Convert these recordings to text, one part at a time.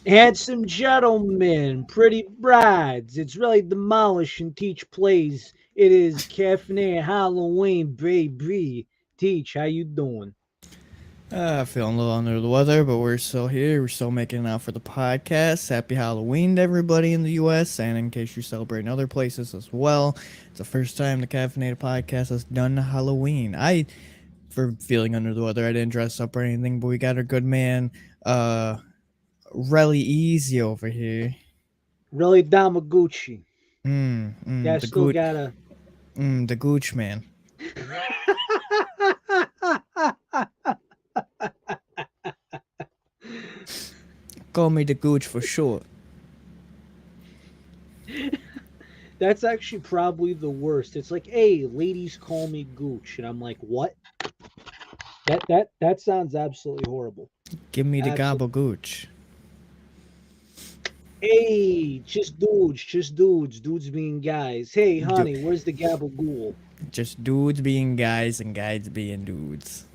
Handsome gentlemen, pretty brides. It's really demolish and teach plays. It is caffeinated Halloween, baby. Teach, how you doing? Feeling a little under the weather, but we're still here. We're still making it out for the podcast. Happy Halloween to everybody in the U.S. and in case you're celebrating other places as well. It's the first time the Caffeinated Podcast has done Halloween. For feeling under the weather, I didn't dress up or anything, but we got our good man, uh, Relly Easy over here. Really Damaguchi. Yeah, I The still gooch, gotta. the gooch man. Call me the gooch for short. That's actually probably the worst. It's like, hey, ladies call me Gooch, and I'm like, what? That sounds absolutely horrible. Give me the Absolutely. gobble gooch. Hey, dudes being guys. Hey, Do- honey, where's the gabagool? just dudes being guys and guys being dudes.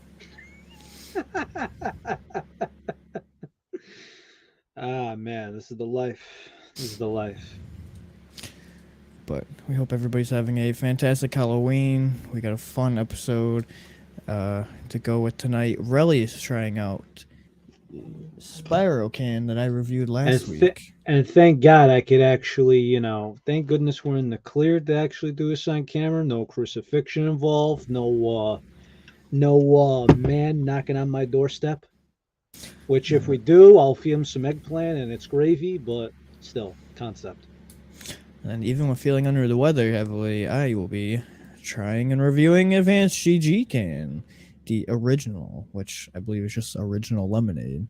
Ah, man, this is the life. This is the life. But we hope everybody's having a fantastic Halloween. We got a fun episode to go with tonight. Relly is trying out Spyro can that I reviewed And last th- week. and thank God I could actually, thank goodness we're in the clear to actually do this on camera. No crucifixion involved. No man knocking on my doorstep. Which, if we do, I'll feed him some eggplant and it's gravy. But still, concept. And even with feeling under the weather heavily, I will be trying and reviewing Advanced GG can, the original, which I believe is just original lemonade.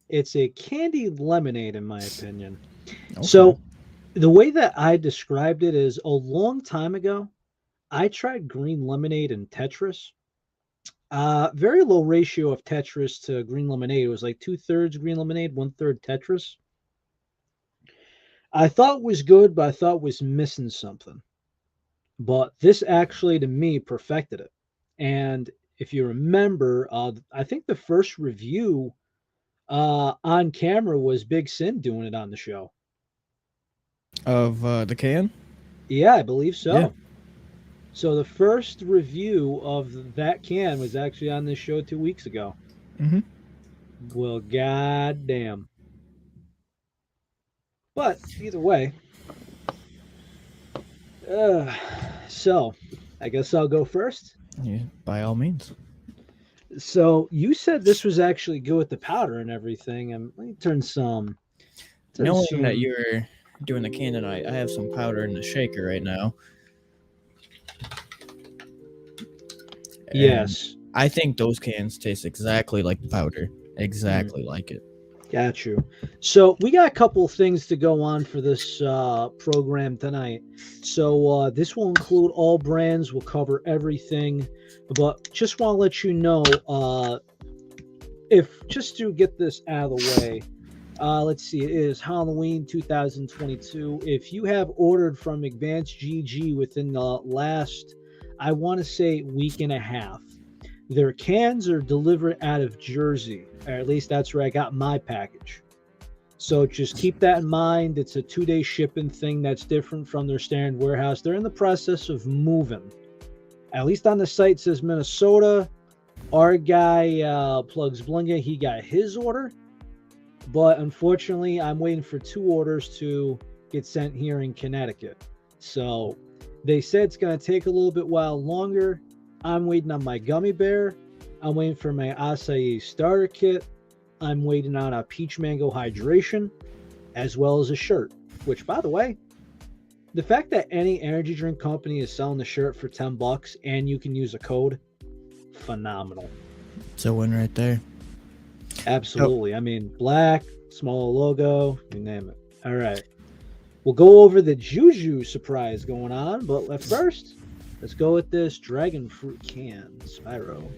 It's a candied lemonade, in my opinion. Okay. So the way that I described it is a long time ago, I tried green lemonade and Tetris. Very low ratio of Tetris to green lemonade. It was like 2/3 green lemonade, 1/3 Tetris. I thought it was good, but I thought it was missing something. But this actually, to me, perfected it. And if you remember, I think the first review on camera was Big Sin doing it on the show. Of the can? Yeah, I believe Yeah. so. So the first review of that can was actually on this show 2 weeks ago. Mm-hmm. Well, goddamn. But either way, uh, so I guess I'll go first. Yeah, by all means. So you said this was actually good with the powder and everything, and let me turn Knowing that some. you're doing the can tonight, I have some powder in the shaker right now. And Yes, I think those cans taste exactly like powder. mm, Exactly like it. got you. So we got a couple of things to go on for this program tonight. So this will include all brands. We'll cover everything, but just want to let you know, if just to get this out of the way. Let's see, it is Halloween 2022. If you have ordered from Advanced GG within the last, I want to say, week and a half, their cans are delivered out of Jersey, or at least that's where I got my package. So just keep that in mind. It's a 2-day shipping thing that's different from their standard warehouse. They're in the process of moving. At least on the site says Minnesota. Our guy, Plugs Blinga, he got his order. But unfortunately, I'm waiting for 2 orders to get sent here in Connecticut. So they said it's going to take a little bit while longer. I'm waiting on my gummy bear. I'm waiting for my acai starter kit. I'm waiting on a peach mango hydration, as well as a shirt. Which, by the way, the fact that any energy drink company is selling the shirt for $10 and you can use a code, phenomenal. It's a win right there. Oh, Absolutely. I mean, black, small logo, you name it. All right. We'll go over the Juju surprise going on, but first, let's go with this dragon fruit can, Spyro.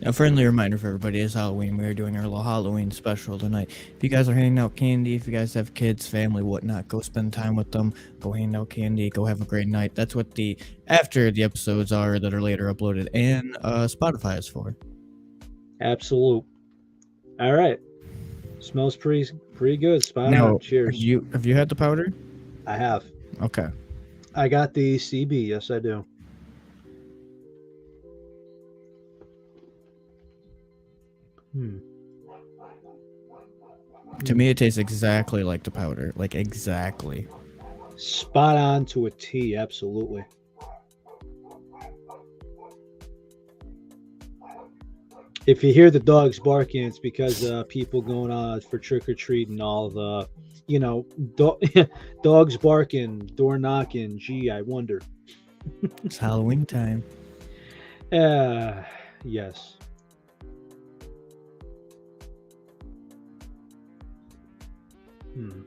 a friendly reminder for everybody is Halloween. We are doing our little Halloween special tonight. If you guys are handing out candy, if you guys have kids, family, whatnot, go spend time with them. Go hand out candy. Go have a great night. That's what the after the episodes are that are later uploaded, and Spotify is for. Absolute. All right. Smells Pretty good. Spot Now, on. Cheers. have you had the powder? I have. Okay. I got the CB. Yes, I do. Hmm. To me, it tastes exactly like the powder. Like, exactly. Spot on to a T. Absolutely. If you hear the dogs barking, it's because people going on for trick or treat and all the, dogs barking, door knocking. Gee, I wonder. It's Halloween time. Yes. Hmm.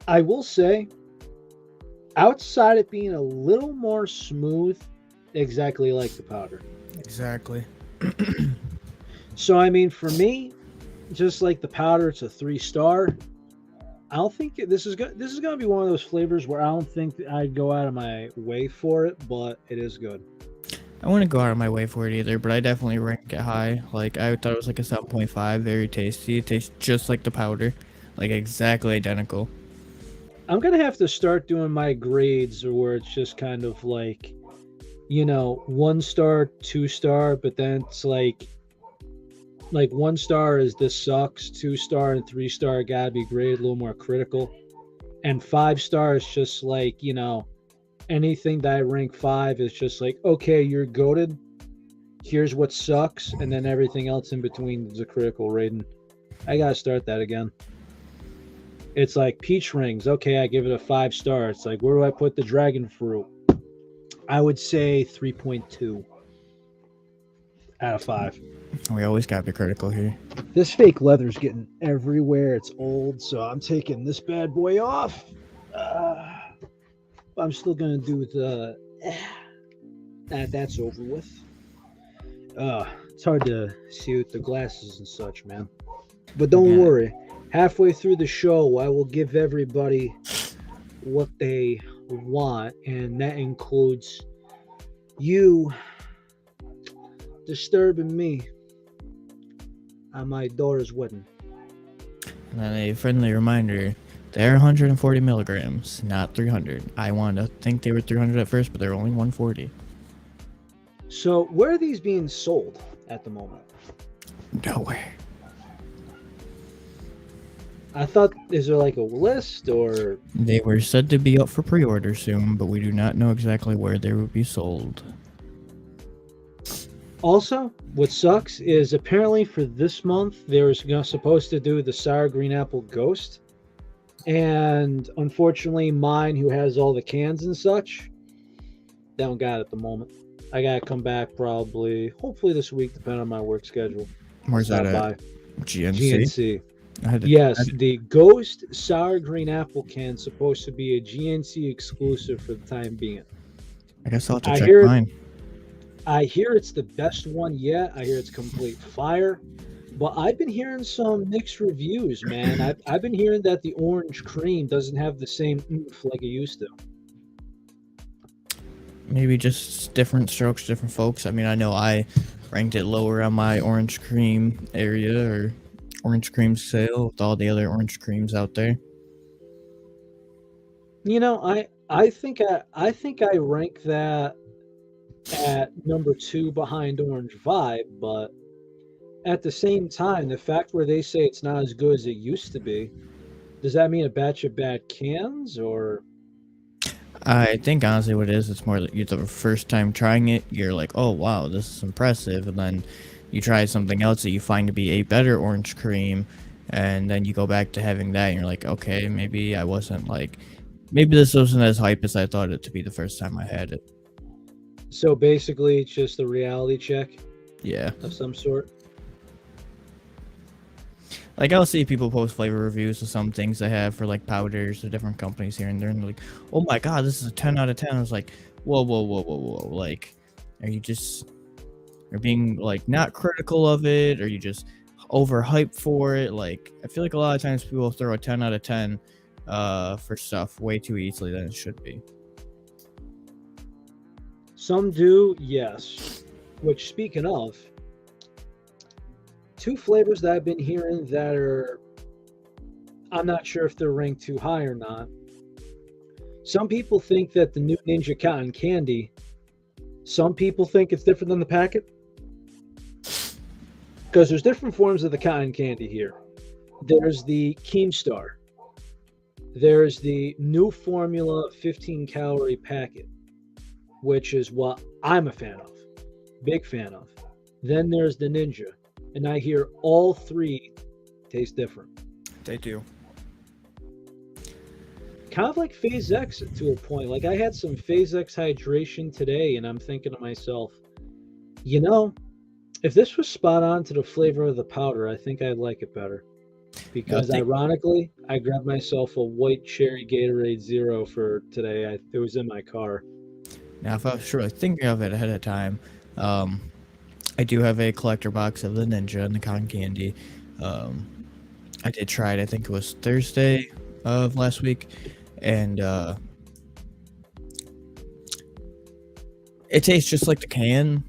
I will say, outside it being a little more smooth, exactly like the powder. Exactly. So, I mean, for me, just like the powder, it's a 3-star. I don't think this is going. This is going to be one of those flavors where I don't think that I'd go out of my way for it, but it is good. I wouldn't go out of my way for it either, but I definitely rank it high. Like, I thought it was like a 7.5. Very tasty. It tastes just like the powder. Like, exactly identical. I'm gonna have to start doing my grades, where it's just kind of like, 1-star, 2-star, but then it's like 1-star is this sucks, 2-star and 3-star gotta be graded a little more critical, and 5-star is just like, anything that I rank 5 is just like, okay, you're goated. Here's what sucks, and then everything else in between is a critical rating. I gotta start that again. It's like peach rings. Okay, I give it a 5-star. It's like, where do I put the dragon fruit? I would say 3.2 out of 5. We always gotta be critical here. This fake leather's getting everywhere. It's old, so I'm taking this bad boy off. I'm still gonna do the. That's over with. It's hard to see with the glasses and such, man. But don't Yeah. worry. Halfway through the show, I will give everybody what they want, and that includes you disturbing me on my daughter's wedding. And then a friendly reminder, they're 140 milligrams, not 300. I wanted to think they were 300 at first, but they're only 140. So, where are these being sold at the moment? Nowhere. I thought, is there like a list or? They were said to be up for pre-order soon, but we do not know exactly where they will be sold. Also, what sucks is apparently for this month they were supposed to do the sour green apple ghost, and unfortunately mine, who has all the cans and such, don't got it at the moment. I gotta come back hopefully this week, depending on my work schedule. Where's Stop that by at? GNC? GNC. I Yes, the Ghost Sour Green Apple can supposed to be a GNC exclusive for the time being. I guess I'll have to I check hear- mine. I hear it's the best one yet. I hear it's complete fire. But I've been hearing some mixed reviews, man. I've been hearing that the orange cream doesn't have the same oomph like it used to. Maybe just different strokes, different folks. I mean, I know I ranked it lower on my orange cream area or orange cream sale with all the other orange creams out there. I think I rank that at number 2 behind Orange Vibe, but at the same time, the fact where they say it's not as good as it used to be, does that mean a batch of bad cans or? I think honestly what it is, it's more that you're the first time trying it, you're like, oh wow, this is impressive, and then you try something else that you find to be a better orange cream, and then you go back to having that, and you're like, okay, maybe this wasn't as hype as I thought it to be the first time I had it. So basically, it's just a reality check Yeah. of some sort. Like, I'll see people post flavor reviews of some things they have for, like, powders or different companies here and there, and they're like, oh my god, this is a 10 out of 10. I was like, whoa, whoa, whoa, whoa, whoa. Like, are you being, like, not critical of it? Or you just overhyped for it? Like, I feel like a lot of times people throw a 10 out of 10 for stuff way too easily than it should be. Some do, yes. Which, speaking of, two flavors that I've been hearing that are, I'm not sure if they're ranked too high or not. Some people think that the new Ninja Cotton Candy, some people think it's different than the packet because there's different forms of the cotton candy here. There's the Keemstar. There's the new formula 15 calorie packet, which is what I'm a fan of, big fan of. Then there's the Ninja, and I hear all three taste different. They do. Kind of like Phase X to a point. Like I had some Phase X hydration today, and I'm thinking to myself, you know, if this was spot on to the flavor of the powder, I think I'd like it better. Because ironically, I grabbed myself a white cherry Gatorade Zero for today. It was in my car. Now, if I was really thinking of it ahead of time, I do have a collector box of the Ninja and the cotton candy. I did try it. I think it was Thursday of last week, and it tastes just like the can.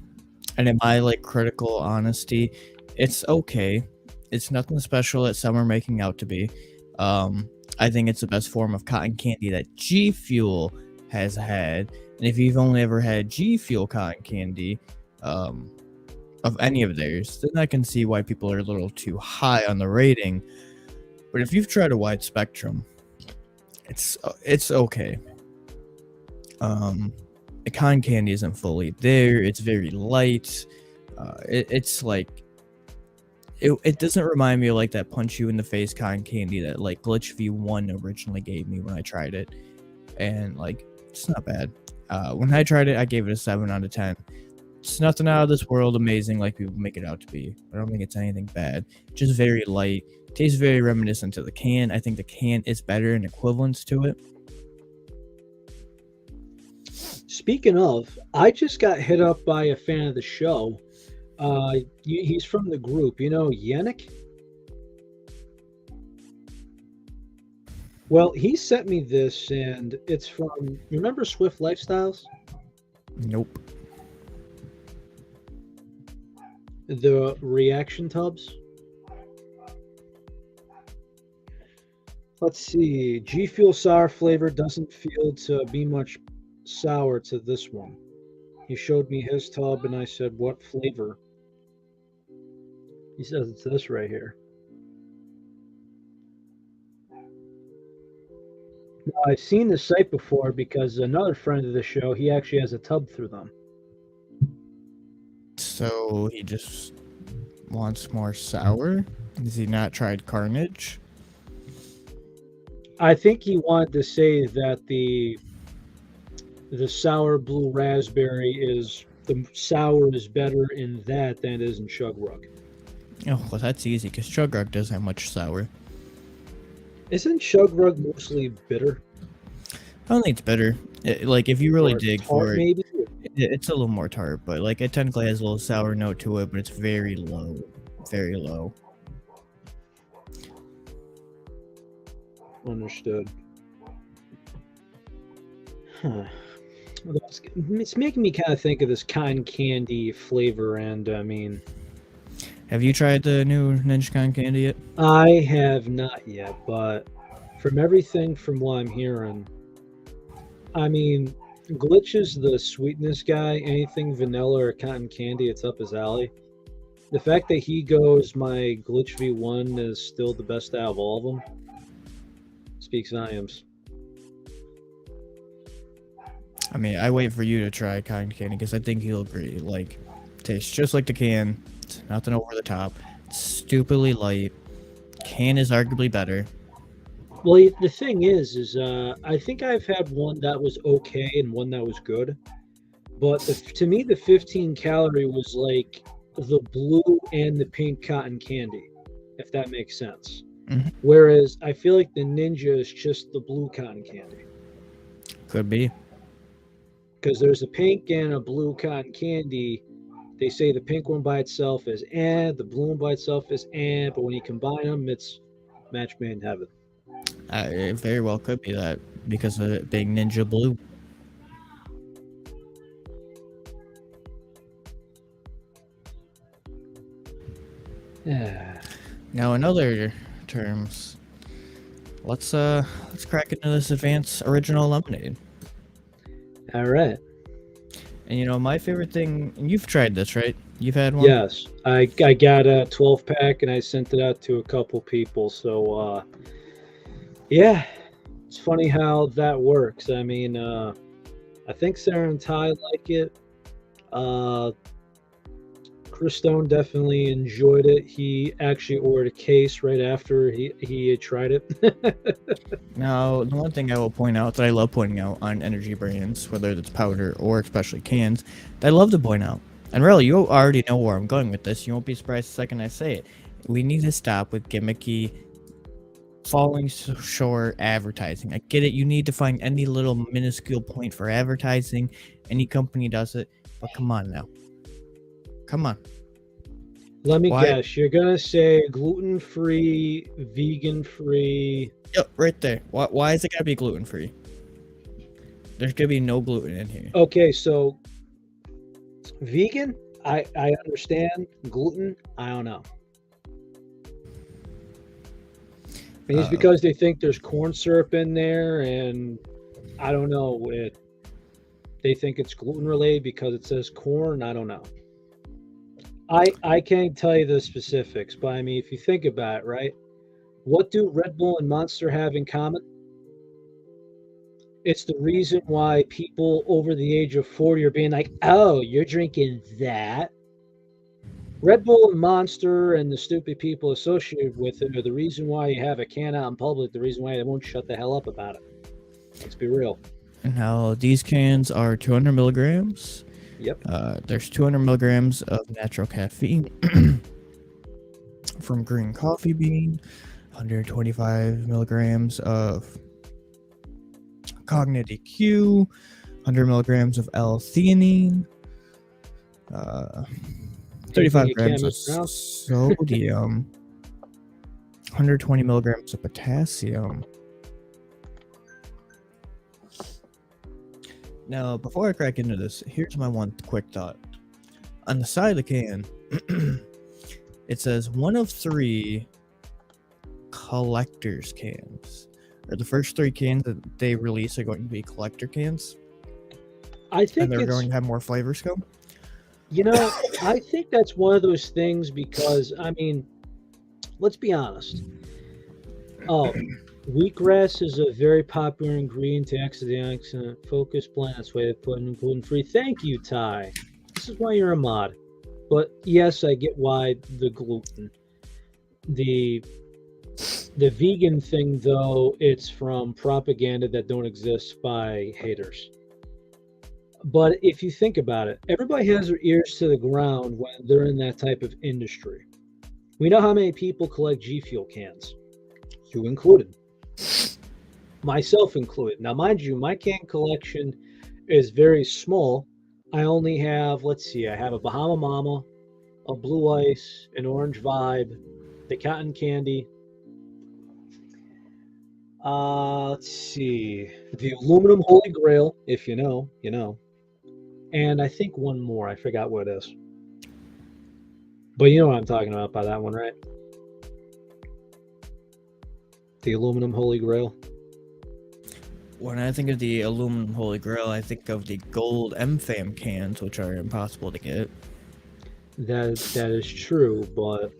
And in my like critical honesty, it's okay. It's nothing special that some are making out to be. I think it's the best form of cotton candy that G Fuel has had. And if you've only ever had G Fuel cotton candy of any of theirs, then I can see why people are a little too high on the rating. But if you've tried a wide spectrum, it's okay. The cotton candy isn't fully there. It's very light. It's like it doesn't remind me of like that punch you in the face cotton candy that like Glitch V1 originally gave me when I tried it, and like it's not bad. When I tried it, I gave it a 7 out of 10. It's nothing out of this world amazing like people make it out to be. I don't think it's anything bad. Just very light. Tastes very reminiscent to the can. I think the can is better in equivalence to it. Speaking of, I just got hit up by a fan of the show. He's from the group. You know, Yannick? Well, he sent me this, and it's from, remember Swift Lifestyles? Nope. The reaction tubs? Let's see. G Fuel sour flavor doesn't feel to be much sour to this one. He showed me his tub, and I said, what flavor? He says it's this right here. Now, I've seen the site before because another friend of the show, he actually has a tub through them. So he just wants more sour? Has he not tried Carnage? I think he wanted to say that the sour blue raspberry is, the sour is better in that than it is in Chug Rug. Oh, well, that's easy because Chug Rug doesn't have much sour. Isn't Chug Rug mostly bitter? I don't think it's bitter. Like, if you really dig for it, maybe? it's a little more tart, but like it technically has a little sour note to it, but it's very low. Very low. Understood. Huh. It's making me kind of think of this cotton candy flavor, and I mean... Have you tried the new Ninja Cotton Candy yet? I have not yet, but from everything from what I'm hearing, I mean, Glitch is the sweetness guy. Anything vanilla or cotton candy, it's up his alley. The fact that he goes, my Glitch V1 is still the best out of all of them, speaks volumes. I mean, I wait for you to try cotton candy because I think you'll agree. Like, tastes just like the can. It's nothing over the top. It's stupidly light. Can is arguably better. Well, the thing is I think I've had one that was okay and one that was good. But to me, the 15 calorie was like the blue and the pink cotton candy, if that makes sense. Mm-hmm. Whereas I feel like the Ninja is just the blue cotton candy. Could be. Because there's a pink and a blue cotton candy. They say the pink one by itself is the blue one by itself is but when you combine them, it's match made in heaven. It very well could be that because of it being Ninja Blue. Yeah. Now, in other terms, let's crack into this advanced original lemonade. All right. And my favorite thing, and you've tried this, right? You've had one? Yes, I got a 12 pack and I sent it out to a couple people. So yeah, it's funny how that works. I mean, I think Sarah and Ty like it. Uh, Chris Stone definitely enjoyed it. He actually ordered a case right after he had tried it. Now, the one thing I will point out that I love pointing out on energy brands, whether it's powder or especially cans, that I love to point out, and really, you already know where I'm going with this. You won't be surprised the second I say it. We need to stop with gimmicky, falling short advertising. I get it. You need to find any little minuscule point for advertising. Any company does it, but come on now. Come on. Let me Why? guess. You're gonna say gluten-free, vegan-free. Yep, right there. Why is it gotta be gluten free? There's gonna be no gluten in here. Okay, so vegan, I understand. Gluten, I don't know. Maybe it's because they think there's corn syrup in there, and I don't know. They think it's gluten related because it says corn. I don't know. I can't tell you the specifics, but I mean, if you think about it, right? What do Red Bull and Monster have in common? It's the reason why people over the age of 40 are being like, oh, you're drinking that. Red Bull and Monster and the stupid people associated with it are the reason why you have a can out in public, the reason why they won't shut the hell up about it. Let's be real. Now, these cans are 200 milligrams. Yep. There's 200 milligrams of natural caffeine from green coffee bean, 125 milligrams of cognitive EQ, 100 milligrams of L-theanine, 35 you grams can't of mispronounce? sodium, 120 milligrams of potassium. Now, before I crack into this, here's my one quick thought. On the side of the can, it says 1 of 3 collector's cans. Or the first 3 cans that they release are going to be collector cans. I think And they're it's, going to have more flavors come. I think that's one of those things because, I mean, let's be honest. Oh, wheatgrass is a very popular ingredient to antioxidant focus blend. That's why they put in gluten free. Thank you, Ty. This is why you're a mod. But yes, I get why the gluten. The vegan thing, though, it's from propaganda that don't exist by haters. But if you think about it, everybody has their ears to the ground when they're in that type of industry. We know how many people collect G Fuel cans, you included, myself included. Now, mind you, my can collection is very small. I only have, let's see, I have a Bahama Mama, a Blue Ice, an Orange Vibe, the Cotton Candy. Let's see, the Aluminum Holy Grail, if you know, you know. And I think one more. I forgot what it is. But you know what I'm talking about by that one, right? The Aluminum Holy Grail. When I think of the aluminum Holy Grail, I think of the gold MFAM cans, which are impossible to get. That is true, but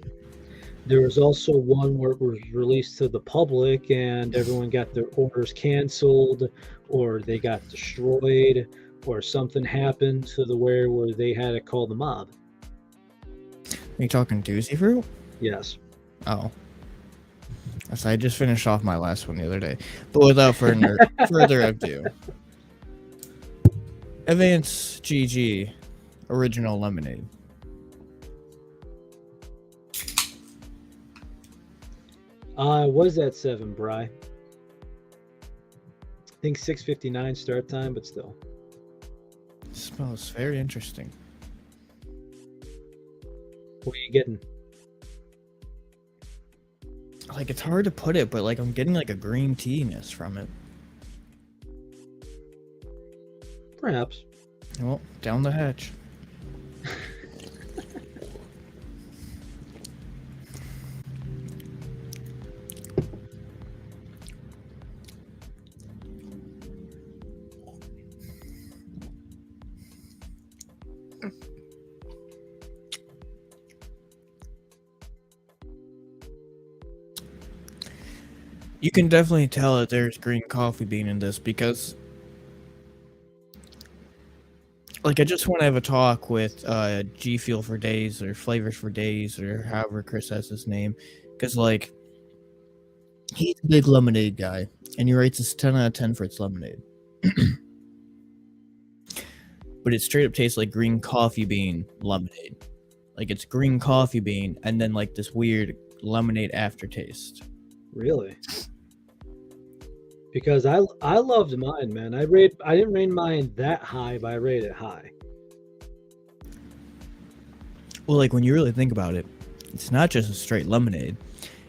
there was also one where it was released to the public and everyone got their orders canceled or they got destroyed or something happened to the where they had to call the mob. Are you talking Doozy Fruit? Yes. Oh. So I just finished off my last one the other day. But without further ado, Advance GG Original Lemonade. Was that 7, Bry? I think 6:59 start time, but still. It smells very interesting. What are you getting? Like, it's hard to put it, but like I'm getting like a green tea-ness from it. Perhaps. Well, down the hatch. You can definitely tell that there's green coffee bean in this because, like, I just want to have a talk with G Fuel for Days or Flavors for Days or however Chris has his name, because like he's a big lemonade guy, and he rates us 10 out of 10 for its lemonade. But it straight up tastes like green coffee bean lemonade. Like it's green coffee bean and then like this weird lemonade aftertaste. Really? Because I loved mine, man. I didn't rate mine that high, but I rated it high. Well, like when you really think about it, it's not just a straight lemonade.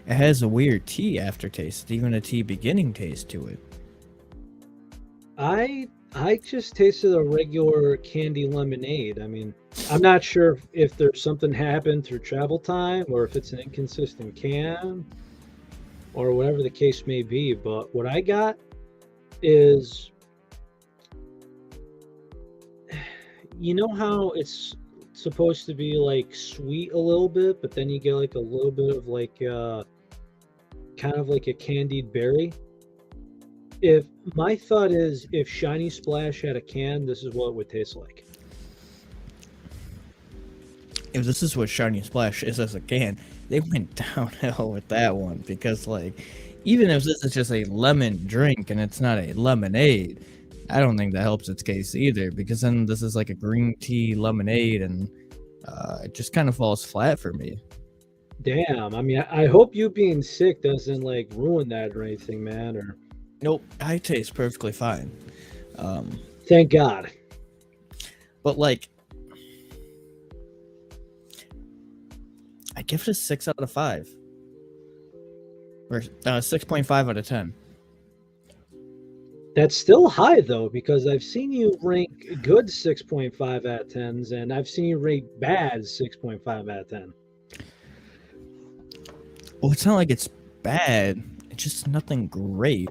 It has a weird tea aftertaste, even a tea beginning taste to it. I just tasted a regular candy lemonade. I mean, I'm not sure if there's something happened through travel time or if it's an inconsistent can or whatever the case may be. But what I got is, you know how it's supposed to be like sweet a little bit, but then you get like a little bit of like kind of like a candied berry. If my thought is if Shiny Splash had a can, this is what it would taste like. If this is what Shiny Splash is as a can, they went downhill with that one because, like, even if this is just a lemon drink and it's not a lemonade, I don't think that helps its case either because then this is like a green tea lemonade and it just kind of falls flat for me. Damn. I mean, I hope you being sick doesn't like ruin that or anything, man. Or Nope, I taste perfectly fine. thank God. But like, I give it a 6 out of 5. Or 6.5 out of 10. That's still high though, because I've seen you rank good 6.5 out of 10s, and I've seen you rate bad 6.5 out of 10. Well, it's not like it's bad. It's just nothing great.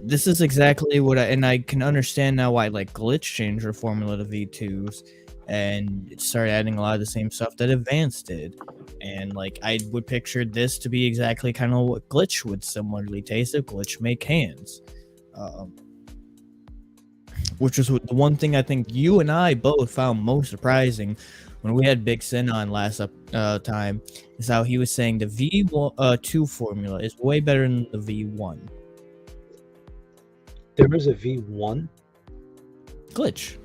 This is exactly what I can understand now why like Glitch changed their formula to V2s and it started adding a lot of the same stuff that Advance did. And like I would picture this to be exactly kind of what Glitch would similarly taste if Glitch make hands. Which was the one thing I think you and I both found most surprising when we had Big Sin on last time, is how he was saying the V2 formula is way better than the V1. There was a V1? Glitch.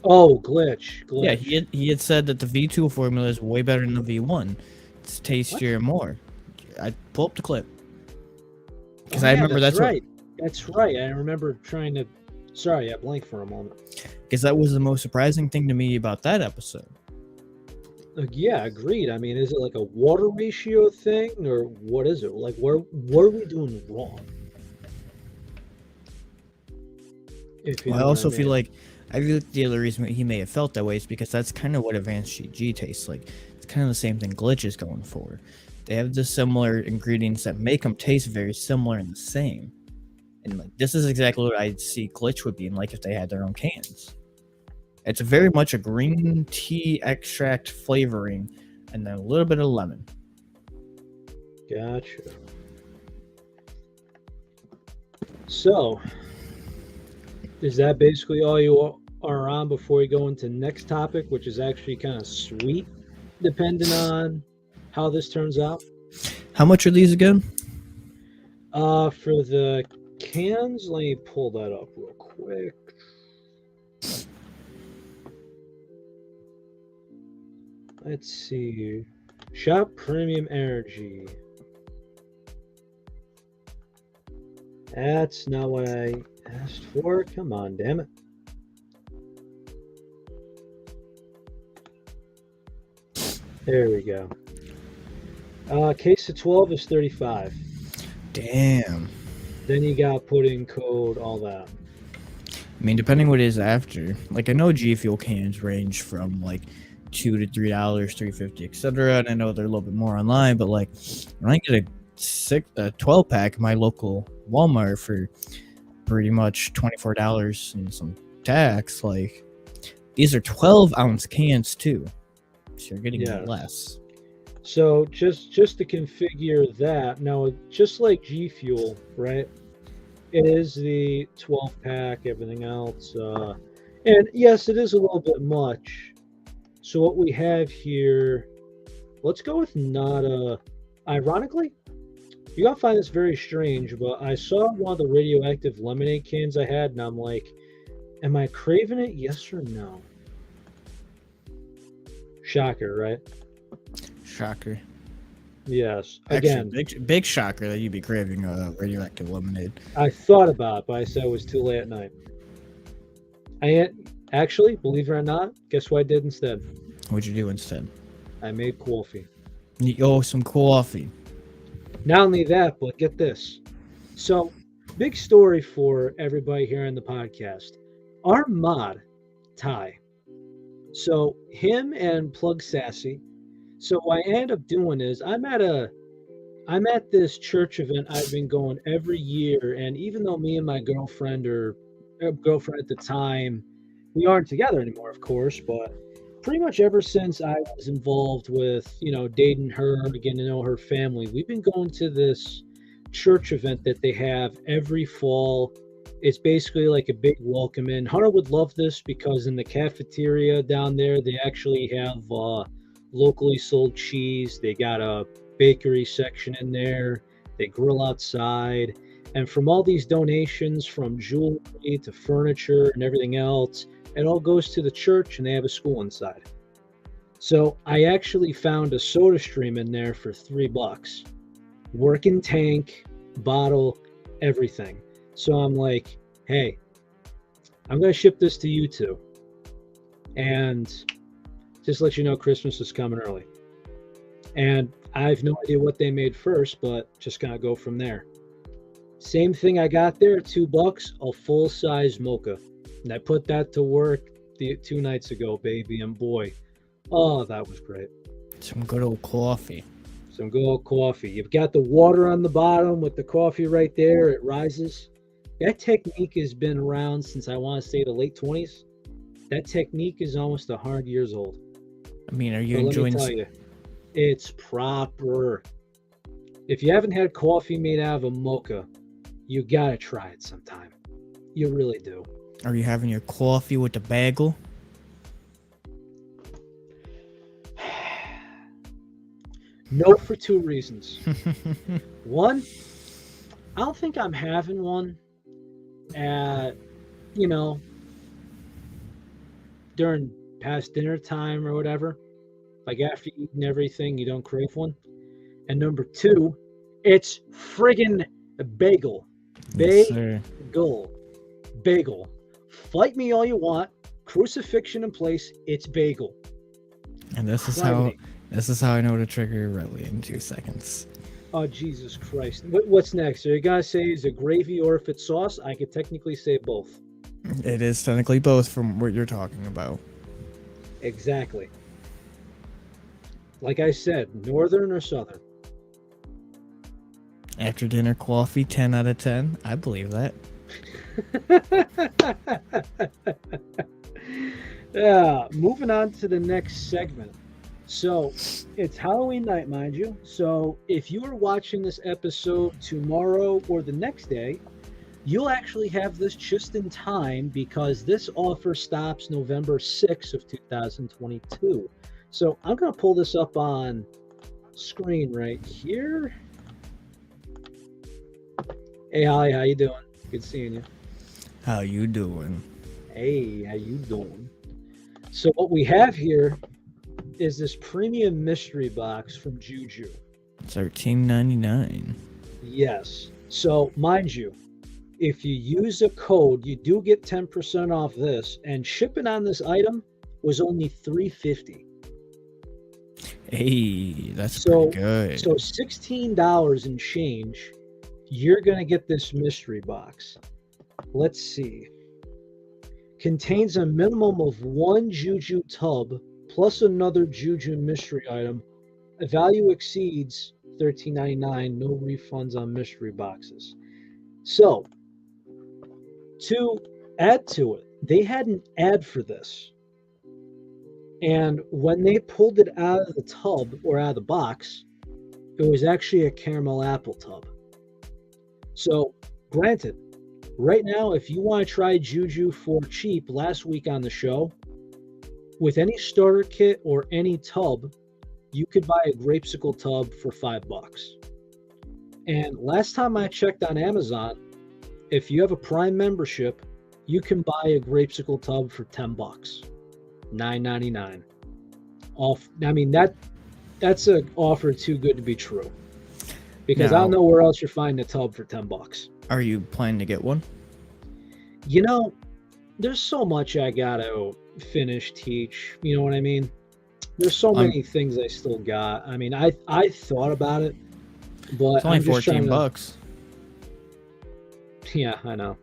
Oh, glitch. Yeah, he had said that the V2 formula is way better than the V1. It's tastier and more. I pull up the clip. Because I remember that's right. That's right. I remember trying to... Sorry, I blanked for a moment. Because that was the most surprising thing to me about that episode. Yeah, agreed. I mean, is it like a water ratio thing, or what is it? Like, what are we doing wrong? I also feel like the other reason he may have felt that way is because that's kind of what Advanced GG tastes like. It's kind of the same thing Glitch is going for. They have the similar ingredients that make them taste very similar and the same. And like this is exactly what I see Glitch would be in like if they had their own cans. It's very much a green tea extract flavoring and then a little bit of lemon. Gotcha. So, is that basically all you are on before we go into next topic, which is actually kind of sweet, depending on how this turns out? How much are these again? For the cans, let me pull that up real quick. Let's see. Shop Premium Energy. That's not what I asked for. Come on, damn it. There we go. Case of 12 is 35. Damn. Then you got pudding code, all that. I mean, depending what it is after. Like, I know G Fuel cans range from like $2 to $3, $3.50, etc. And I know they're a little bit more online, but like when I get a 12 pack at my local Walmart for pretty much $24 and some tax, like these are 12 ounce cans too, so you're getting less. So just to configure that, now just like G Fuel, right? It is the 12 pack, everything else. And yes, it is a little bit much. So what we have here, let's go with not ironically, you're gonna find this very strange, but I saw one of the radioactive lemonade cans I had, and I'm like, am I craving it? Yes or no? Shocker, right? Shocker. Yes. Actually, Again, big shocker that you'd be craving radioactive lemonade. I thought about it, but I said it was too late at night. Actually, believe it or not, guess what I did instead? What'd you do instead? I made coffee. Oh, some coffee. Not only that, but get this. So, big story for everybody here on the podcast. Our mod, Ty. So, him and Plug Sassy. So, what I ended up doing is I'm at this church event I've been going every year, and even though me and my girlfriend at the time, we aren't together anymore, of course, but pretty much ever since I was involved with, dating her, getting to know her family, we've been going to this church event that they have every fall. It's basically like a big welcome in. Hunter would love this because in the cafeteria down there, they actually have locally sold cheese. They got a bakery section in there. They grill outside. And from all these donations, from jewelry to furniture and everything else, it all goes to the church and they have a school inside. So I actually found a soda stream in there for $3. Working tank, bottle, everything. So I'm like, hey, I'm going to ship this to you two. And just let you know Christmas is coming early. And I have no idea what they made first, but just going to go from there. Same thing I got there, $2, a full-size mocha. And I put that to work 2 nights ago, baby, and boy, oh, that was great. Some good old coffee. Some good old coffee. You've got the water on the bottom with the coffee right there. It rises. That technique has been around since I want to say the late 20s. That technique is almost 100 years old. I mean, are you But enjoying? Let me tell you, it's proper. If you haven't had coffee made out of a mocha, you gotta try it sometime. You really do. Are you having your coffee with the bagel? No, for 2 reasons. One, I don't think I'm having one at, during past dinner time or whatever. Like after eating everything, you don't crave one. And number 2, it's friggin' a bagel. Yes, sir. Bagel. Fight me all you want. Crucifixion in place. It's bagel. And this is how I know to trigger Relly in 2 seconds. Oh, Jesus Christ. What's next? Are you going to say is it gravy or if it's sauce? I could technically say both. It is technically both from what you're talking about. Exactly. Like I said, northern or southern? After dinner coffee, 10 out of 10. I believe that. Yeah, moving on to the next segment. So, it's Halloween night, mind you. So, if you are watching this episode tomorrow or the next day, you'll actually have this just in time because this offer stops November 6th of 2022. So, I'm going to pull this up on screen right here. Hey, Holly, how you doing? Good seeing you. How you doing? Hey, how you doing? So what we have here is this premium mystery box from Juju. $13.99. Yes. So mind you, if you use a code, you do get 10% off this, and shipping on this item was only $3.50. Hey, that's pretty good. So $16 and change, you're gonna get this mystery box. Let's see. Contains a minimum of 1 Juju tub plus another Juju mystery item. The value exceeds $13.99. No refunds on mystery boxes. So, to add to it, they had an ad for this. And when they pulled it out of the tub or out of the box, it was actually a caramel apple tub. So, granted, right now, if you want to try Juju for cheap, last week on the show, with any starter kit or any tub, you could buy a grapesicle tub for $5. And last time I checked on Amazon, if you have a Prime membership, you can buy a grapesicle tub for $10, $9.99. I mean that's an offer too good to be true. Because I don't know where else you're finding a tub for $10. Are you planning to get one? You know, there's so much I gotta finish, teach. You know what I mean? There's so many things I still got. I mean, I thought about it, but it's only I'm just $14. Yeah, I know.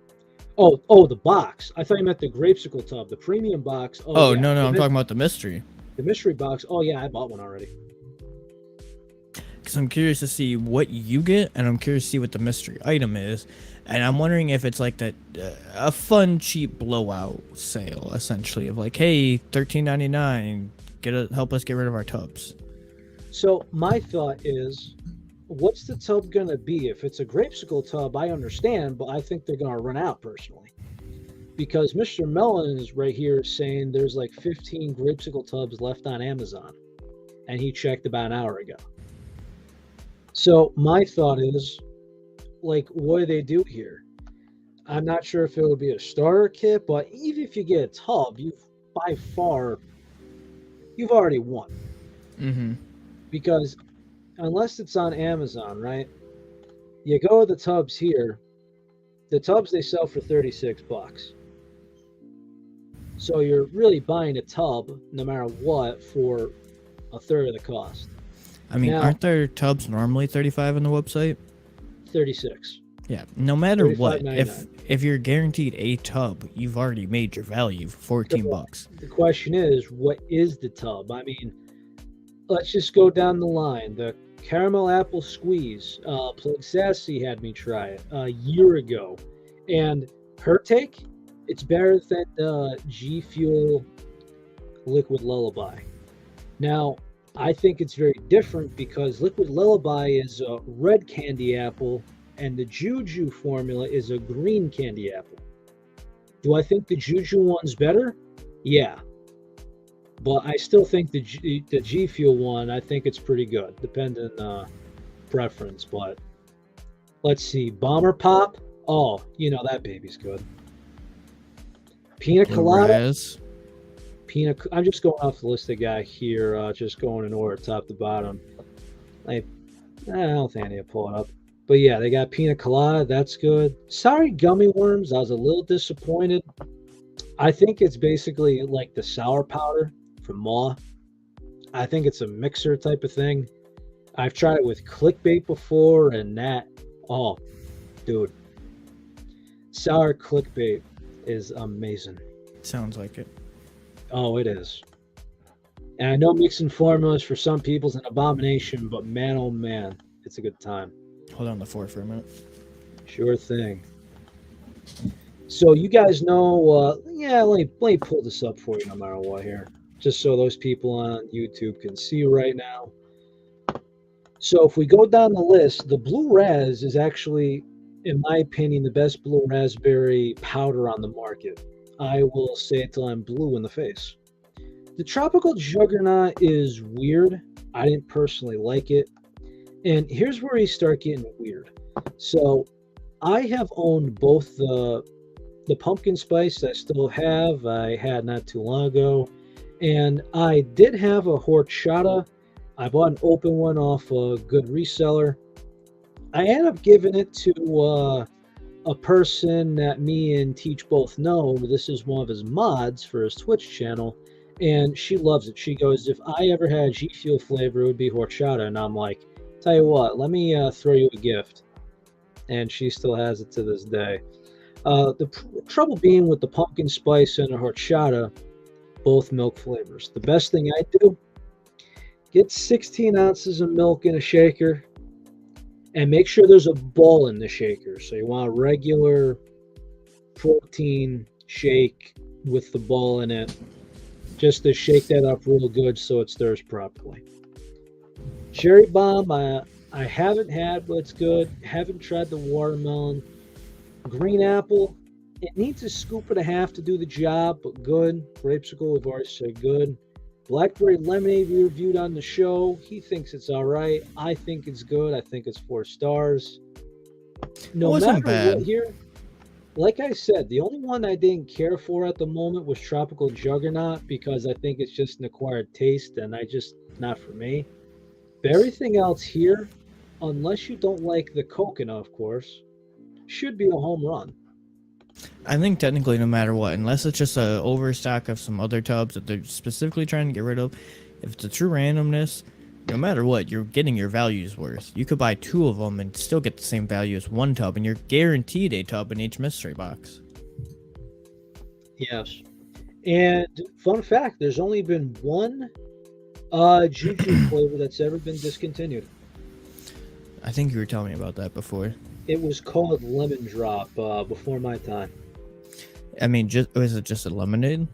Oh, the box. I thought you meant the grapesicle tub, the premium box. Oh, yeah. no, I'm talking about the mystery. The mystery box. Oh yeah, I bought one already. Because I'm curious to see what you get, and I'm curious to see what the mystery item is, and I'm wondering if it's like that a fun, cheap blowout sale, essentially, of like, hey, $13.99, help us get rid of our tubs. So my thought is, what's the tub gonna be? If it's a grapesicle tub, I understand, but I think they're gonna run out personally, because Mr. Mellon is right here saying there's like 15 grapesicle tubs left on Amazon, and he checked about an hour ago. So my thought is, like, what do they do here? I'm not sure if it would be a starter kit, but even if you get a tub, you've already won. Mm-hmm. Because unless it's on Amazon, right? You go to the tubs here. The tubs they sell for $36. So you're really buying a tub, no matter what, for a third of the cost. I mean, aren't there tubs normally $35 on the website? 36. Yeah, no matter what, if you're guaranteed a tub, you've already made your value for $14. The question is, what is the tub? I mean, let's just go down the line. The caramel apple squeeze, Plug Sassy had me try it a year ago, and her take, it's better than the G Fuel Liquid Lullaby. Now, I think it's very different because Liquid Lullaby is a red candy apple and the Juju formula is a green candy apple. Do I think the Juju one's better? Yeah. But I still think the G Fuel one, I think it's pretty good, depending on preference. But let's see. Bomber Pop. Oh, you know that baby's good. Pina Colada. I'm just going off the list I got here, just going in order, top to bottom. I don't think I need to pull it up. But yeah, they got Pina Colada. That's good. Sorry, Gummy Worms. I was a little disappointed. I think it's basically like the sour powder from Maw. I think it's a mixer type of thing. I've tried it with clickbait before, and that, oh, dude. Sour clickbait is amazing. Sounds like it. Oh, it is. And I know mixing formulas for some people is an abomination, but man, oh man, it's a good time. Hold on the fort for a minute. Sure thing. So you guys know, let me pull this up for you no matter what here, just so those people on YouTube can see right now. So if we go down the list, the Blue Raz is actually, in my opinion, the best blue raspberry powder on the market. I will say it till I'm blue in the face. The Tropical Juggernaut is weird. I didn't personally like it. And here's where you start getting weird. So I have owned both the pumpkin spice I still have. I had not too long ago. And I did have a horchata. I bought an open one off a good reseller. I ended up giving it to a person that me and Teach both know. This is one of his mods for his Twitch channel, and she loves it. She goes, if I ever had G Fuel flavor, it would be horchata. And I'm like, tell you what, let me throw you a gift. And she still has it to this day. The trouble being with the pumpkin spice and the horchata, both milk flavors. The best thing I do, get 16 ounces of milk in a shaker, and make sure there's a ball in the shaker. So you want a regular protein shake with the ball in it. just to shake that up real good so it stirs properly. Cherry bomb, I haven't had, but it's good. Haven't tried the watermelon. Green apple, it needs a scoop and a half to do the job, but good. Grapesicle, we've already said good. Blackberry lemonade we reviewed on the show. He thinks it's all right. I think it's good. I think it's 4 stars. It No wasn't matter what bad. here, like I said, the only one I didn't care for at the moment was Tropical Juggernaut because I think it's just an acquired taste and I just, not for me. But everything else here, unless you don't like the coconut, of course, should be a home run. I think technically, no matter what, unless it's just a overstock of some other tubs that they're specifically trying to get rid of, if it's a true randomness, no matter what, you're getting your values worth. You could buy 2 of them and still get the same value as 1 tub, and you're guaranteed a tub in each mystery box. Yes. And fun fact, there's only been one Juju flavor that's ever been discontinued. I think you were telling me about that before. It was called Lemon Drop before my time. I mean, was it just a lemonade?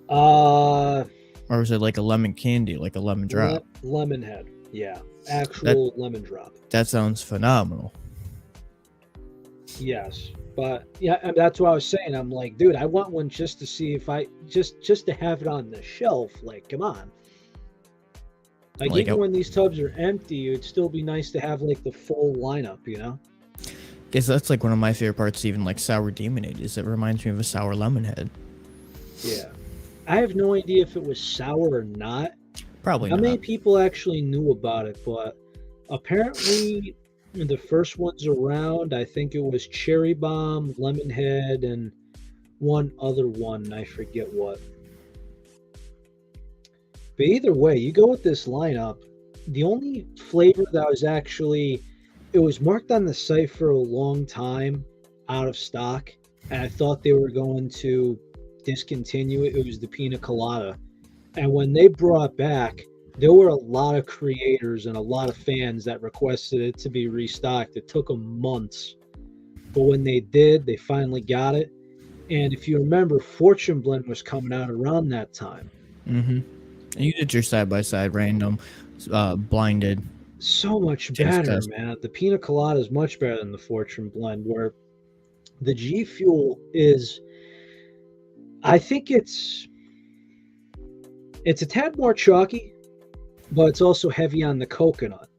Uh, Or was it like a lemon candy, like a lemon drop? Lemon Head. Yeah. Actual lemon drop. That sounds phenomenal. Yes. But yeah, and that's what I was saying. I'm like, dude, I want one just to see if I just to have it on the shelf. Like, come on. Like even when these tubs are empty, it'd still be nice to have like the full lineup, you know? Guess that's like one of my favorite parts, even like sour demonade, is it reminds me of a sour lemon head. Yeah. I have no idea if it was sour or not. Probably How not. many people actually knew about it? But apparently, the first ones around, I think it was Cherry Bomb, Lemon Head, and one other one. I forget what. But either way, you go with this lineup. The only flavor that was actually, it was marked on the site for a long time, out of stock, and I thought they were going to discontinue it. It was the pina colada. And when they brought it back, there were a lot of creators and a lot of fans that requested it to be restocked. It took them months. But when they did, they finally got it. And if you remember, Fortune Blend was coming out around that time. Mm-hmm. And you did your side-by-side random blinded. So much Taste better, test. man. The pina colada is much better than the Fortune Blend, where the G Fuel is, I think it's a tad more chalky, but it's also heavy on the coconut.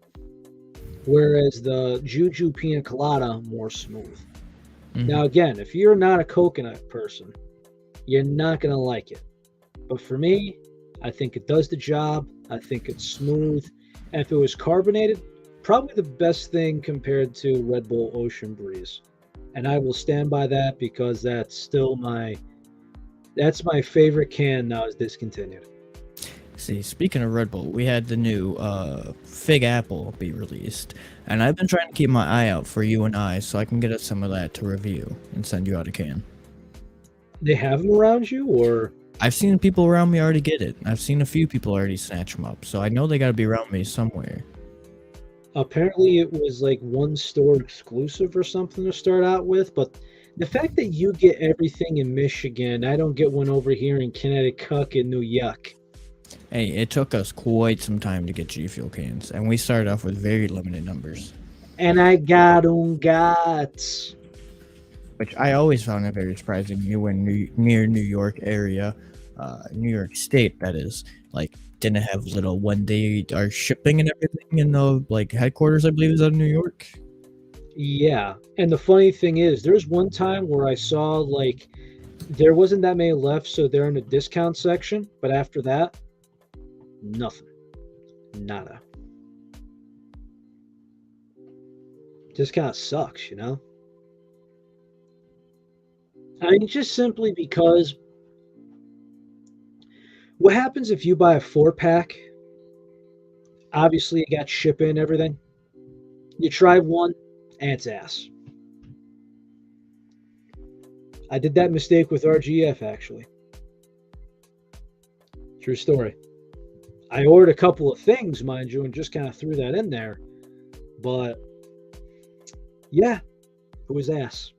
Whereas the Juju Pina Colada, more smooth. Mm-hmm. Now, again, if you're not a coconut person, you're not going to like it. But for me, I think it does the job. I think it's smooth. And if it was carbonated, probably the best thing compared to Red Bull Ocean Breeze. And I will stand by that because that's still my favorite can now is discontinued. See, speaking of Red Bull, we had the new Fig Apple be released, and I've been trying to keep my eye out for you and I so I can get us some of that to review and send you out a can. They have them around you, or? I've seen people around me already get it. I've seen a few people already snatch them up, so I know they got to be around me somewhere. Apparently it was like one store exclusive or something to start out with, but the fact that you get everything in Michigan, I don't get one over here in Connecticut and New York. Hey, it took us quite some time to get G Fuel cans, and we started off with very limited numbers. And I got guts. Which I always found it very surprising. You were near New York area, New York State, that is, like, didn't have little when they are shipping and everything in the, like, headquarters, I believe, is out of New York. Yeah, and the funny thing is, there's one time where I saw, like, there wasn't that many left, so they're in the discount section, but after that, nothing. Nada. Just kind of sucks, you know? I mean, just simply because what happens if you buy a 4-pack? Obviously, you got shipping and everything. You try one, and it's ass. I did that mistake with RGF, actually. True story. I ordered a couple of things, mind you, and just kind of threw that in there. But, yeah, it was ass.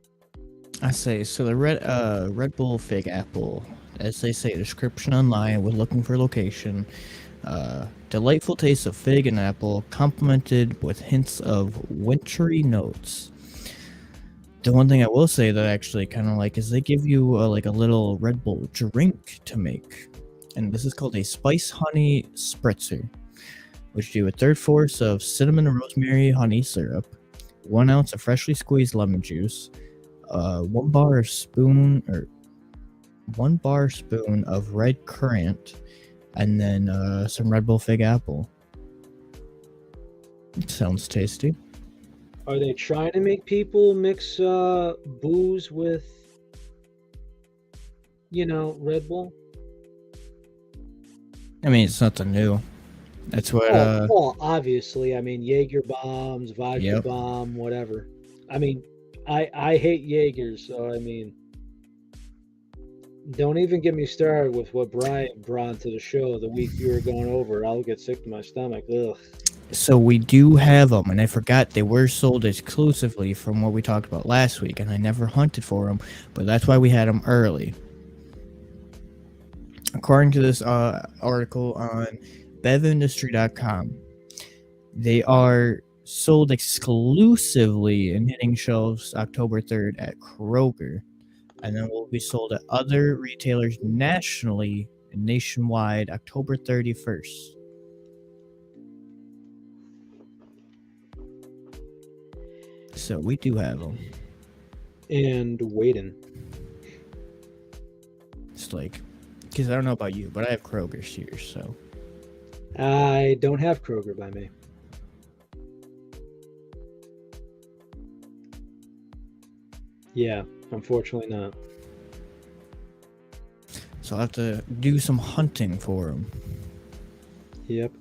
I say, so the Red Bull Fig Apple as they say, description online with looking for location. Delightful taste of fig and apple, complemented with hints of wintry notes. The one thing I will say that I actually kind of like is they give you like a little Red Bull drink to make, and this is called a spice honey spritzer, which do a third force of cinnamon and rosemary honey syrup, 1 ounce of freshly squeezed lemon juice, 1 bar spoon of red currant, and then some Red Bull fig apple. It sounds tasty. Are they trying to make people mix booze with, Red Bull? I mean, it's nothing new. That's what. Well, obviously. I mean, Jaeger bombs, vodka Yep. bomb, whatever. I mean, I hate Jaegers, so I mean, don't even get me started with what Brian brought to the show the week you were going over. I'll get sick to my stomach. Ugh. So we do have them, and I forgot they were sold exclusively from what we talked about last week, and I never hunted for them, but that's why we had them early. According to this article on bevindustry.com, they are sold exclusively and hitting shelves October 3rd at Kroger, and then will be sold at other retailers nationally and nationwide October 31st. So we do have them. And waiting. It's like, because I don't know about you, but I have Kroger's here, so. I don't have Kroger by me. Yeah, unfortunately not. So I'll have to do some hunting for them. Yep.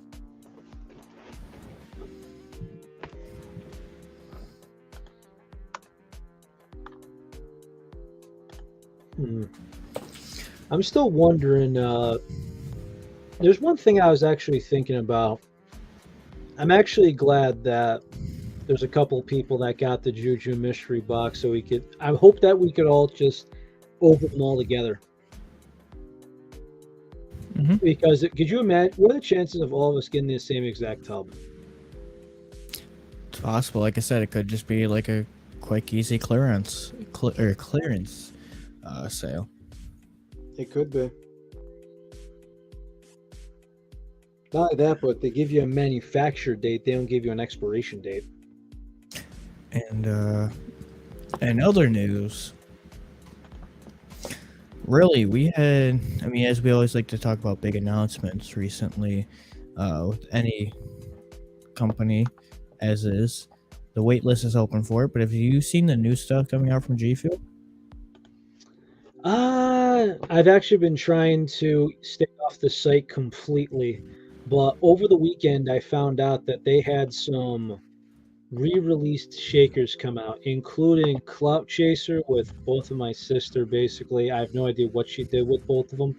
I'm still wondering, there's one thing I was actually thinking about. I'm actually glad that there's a couple people that got the Juju mystery box, so I hope that we could all just open them all together. Mm-hmm. Because could you imagine, what are the chances of all of us getting the same exact tub? It's possible. Like I said, it could just be like a quick, easy clearance sale. It could be. Not only that, but they give you a manufacture date. They don't give you an expiration date. And in other news, really, we had, I mean, as we always like to talk about big announcements recently, with any company, as is, the wait list is open for it. But have you seen the new stuff coming out from G Fuel? I've actually been trying to stay off the site completely, but over the weekend I found out that they had some re-released shakers come out, including Clout Chaser with both of my sister. Basically, I have no idea what she did with both of them,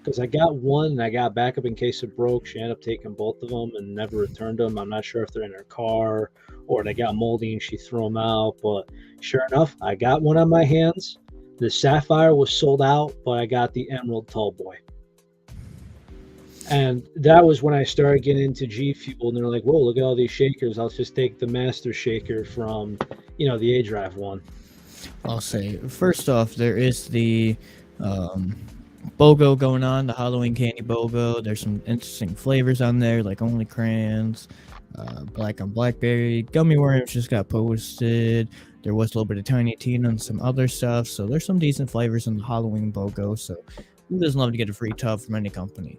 because I got one and I got backup in case it broke. She ended up taking both of them and never returned them. I'm not sure if they're in her car or they got moldy and she threw them out, but sure enough, I got one on my hands. The Sapphire was sold out, but I got the Emerald Tallboy. And that was when I started getting into G Fuel, and they're like, whoa, look at all these shakers. I'll just take the Master Shaker from, the A-Drive one. I'll say, first off, there is the BOGO going on, the Halloween candy BOGO. There's some interesting flavors on there, like Only Crayons, Black on Blackberry, Gummy Worms just got posted. There was a little bit of Tiny Tina and some other stuff, so there's some decent flavors in the Halloween BOGO, so who doesn't love to get a free tub from any company?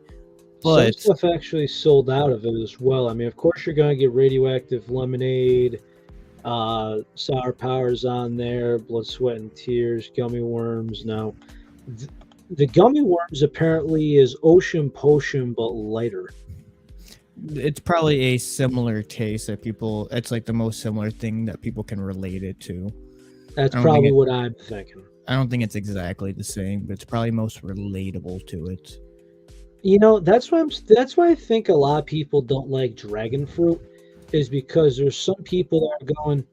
But some stuff actually sold out of it as well. I mean, of course, you're going to get Radioactive Lemonade, Sour Powers on there, Blood, Sweat, and Tears, Gummy Worms. Now, the Gummy Worms apparently is Ocean Potion, but lighter. it's probably a similar taste that people, it's like the most similar thing that people can relate it to. That's probably what I'm thinking. I don't think it's exactly the same, but it's probably most relatable to it. That's why I think a lot of people don't like dragon fruit, is because there's some people that are going,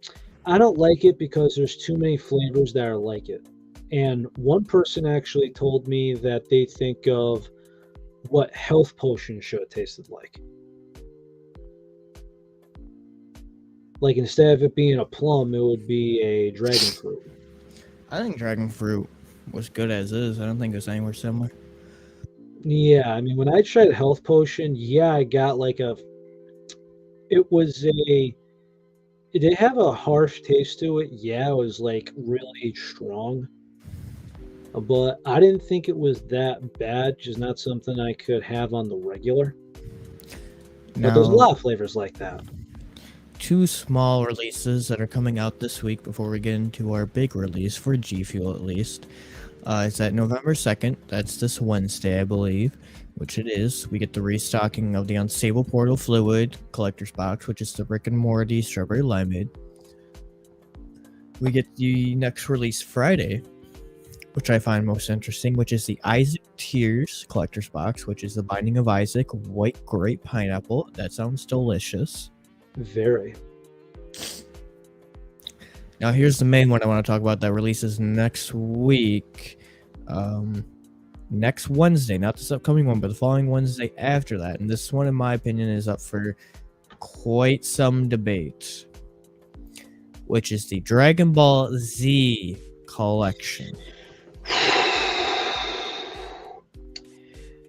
I don't like it because there's too many flavors that are like it. And one person actually told me that they think of what health potion should have tasted like. Like instead of it being a plum, it would be a dragon fruit. I think dragon fruit was good as is. I don't think it was anywhere similar. Yeah, I mean, when I tried health potion, yeah, I got like a. It was a. It did have a harsh taste to it. Yeah, it was like really strong. But I didn't think it was that bad. Just not something I could have on the regular. But there's a Now, lot of flavors like that. two small releases that are coming out this week before we get into our big release for G Fuel, at least. It's at November 2nd. That's this Wednesday, I believe, which it is. We get the restocking of the Unstable Portal Fluid Collector's Box, which is the Rick and Morty Strawberry Limeade. We get the next release Friday, which I find most interesting, which is the Isaac Tears Collector's Box, which is the Binding of Isaac White Grape Pineapple. That sounds delicious. Very. Now, here's the main one I want to talk about that releases next week. Next Wednesday, not this upcoming one, but the following Wednesday after that. And this one, in my opinion, is up for quite some debate, which is the Dragon Ball Z collection.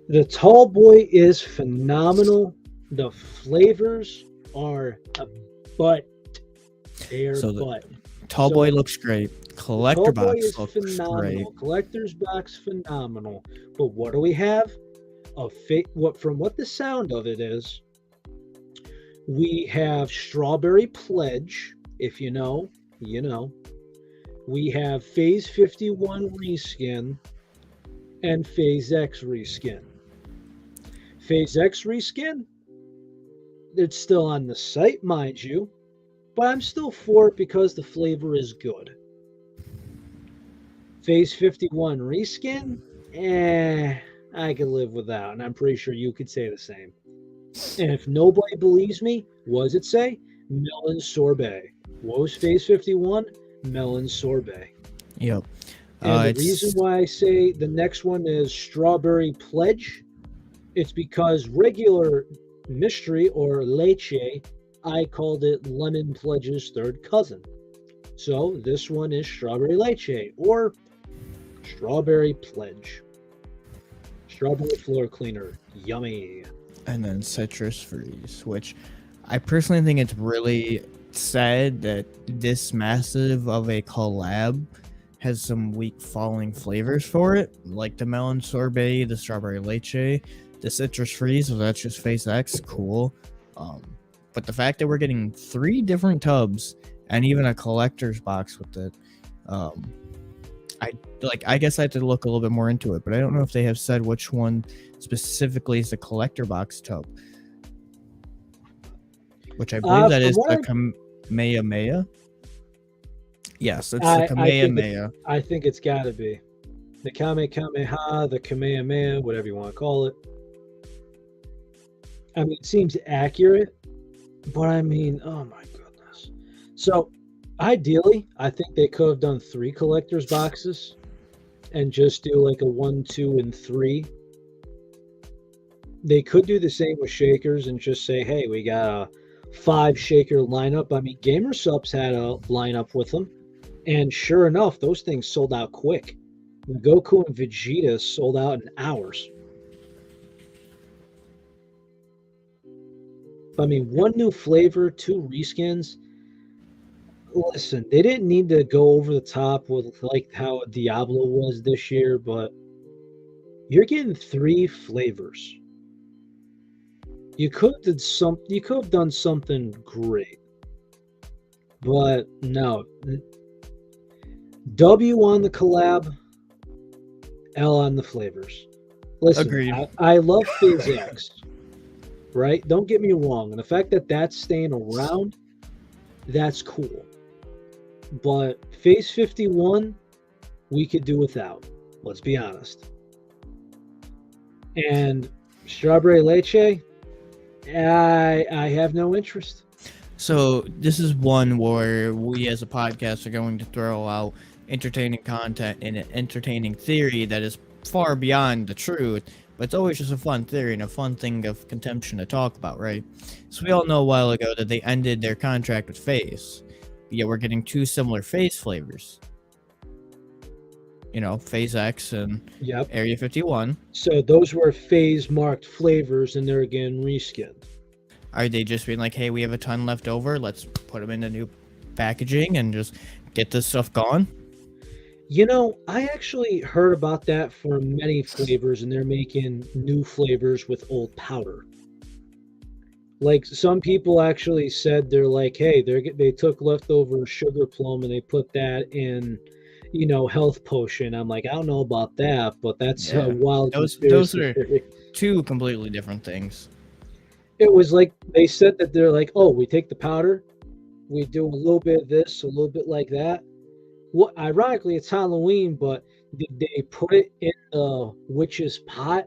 The tall boy is phenomenal. The flavors are a butt. They're So the butt. Tall Boy looks great. Collector Tall boy Box is looks phenomenal. great. Collector's box phenomenal. But what do we have? What the sound of it is, we have Strawberry Pledge. If you know, you know. We have Phase 51 reskin and Phase X reskin. Phase X reskin, it's still on the site, mind you, but I'm still for it because the flavor is good. Phase 51 reskin, I could live without, and I'm pretty sure you could say the same. And if nobody believes me, what does it say? Melon sorbet. What was Phase 51? Melon sorbet. Yep. And the reason why I say the next one is Strawberry Pledge, it's because regular mystery or leche, I called it Lemon Pledge's third cousin. So this one is Strawberry Leche or Strawberry Pledge. Strawberry floor cleaner. Yummy. And then Citrus Freeze, which I personally think it's really sad that this massive of a collab has some weak falling flavors for it, like the melon sorbet, the strawberry leche, the citrus freeze. So that's just Phase X, cool. But the fact that we're getting 3 different tubs and even a collector's box with it, I guess I had to look a little bit more into it, but I don't know if they have said which one specifically is the collector box tub, which I believe that is the Kamehameha. Yes, it's the Kamehameha. I think it's got to be the Kamehameha, the Kamehameha, whatever you want to call it. I mean, it seems accurate, but I mean, oh my goodness. So, ideally, I think they could have done 3 collector's boxes and just do like a 1, 2, and 3. They could do the same with shakers and just say, hey, we got a 5 shaker lineup. I mean, Gamer Subs had a lineup with them, and sure enough, those things sold out quick. Goku and Vegeta sold out in hours. I mean, 1 new flavor, 2 reskins. Listen, they didn't need to go over the top with like how Diablo was this year, but you're getting 3 flavors. You could have done something great, but no. W on the collab, L on the flavors. Listen, Agreed. I love Phase X, right? Don't get me wrong. And the fact that that's staying around, that's cool. But Phase 51, we could do without. Let's be honest. And Strawberry Leche, I have no interest. So this is one where we as a podcast are going to throw out entertaining content and an entertaining theory that is far beyond the truth, but it's always just a fun theory and a fun thing of contention to talk about, right? So we all know a while ago that they ended their contract with FaZe, yet we're getting two similar FaZe flavors. You know, FaZe X and Yep. Area 51. So those were phase marked flavors, and they're again reskinned. Are they just being like, hey, we have a ton left over, let's put them into new packaging and just get this stuff gone? You know, I actually heard about that for many flavors, and they're making new flavors with old powder. Like some people actually said they're like, hey, they took leftover sugar plum and they put that in, health potion. I'm like, I don't know about that, but that's a Yeah. wild Those conspiracy are theory. two completely different things. It was like they said that they're like, oh, we take the powder, we do a little bit of this, a little bit like that. What ironically, it's Halloween, but did they put it in the witch's pot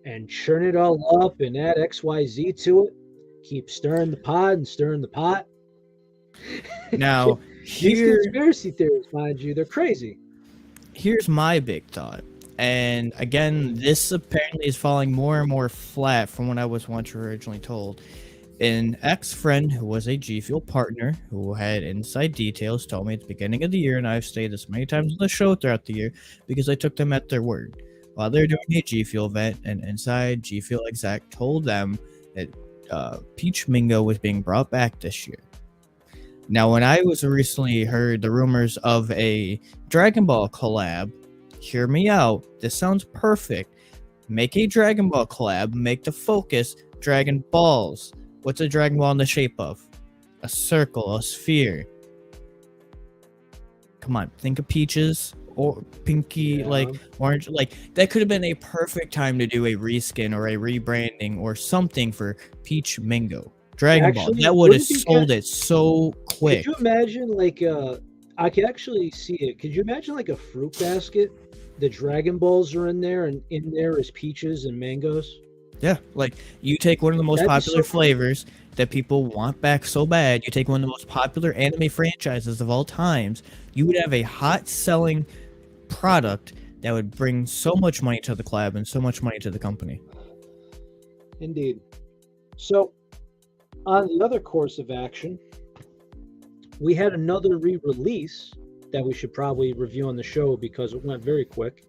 and churn it all up and add XYZ to it? Keep stirring the pot and stirring the pot. Now, These here conspiracy theories, mind you, they're crazy. here's my big thought. And again, this apparently is falling more and more flat from what I was once originally told. An ex-friend who was a G Fuel partner who had inside details told me at the beginning of the year, and I've stated this many times on the show throughout the year because I took them at their word. While they're doing a G Fuel event, an inside G Fuel exec told them that Peach Mingo was being brought back this year. Now, when I was recently heard the rumors of a Dragon Ball collab, hear me out. This sounds perfect. Make a Dragon Ball collab. Make the focus Dragon Balls. What's a Dragon Ball in the shape of? A circle, a sphere. Come on, think of peaches or pinky, like orange. Like that could have been a perfect time to do a reskin or a rebranding or something for Peach Mingo. Dragon Ball. Actually, That would have wouldn't it be sold it so quick. Could you imagine like I could actually see it. Could you imagine like a fruit basket? The Dragon Balls are in there, and in there is peaches and mangoes. Yeah, like you take one of the most That'd be popular so cool. flavors that people want back so bad. You take one of the most popular anime franchises of all times. You would have a hot selling product that would bring so much money to the collab and so much money to the company. Indeed. So, on the other course of action, we had another re-release that we should probably review on the show because it went very quick.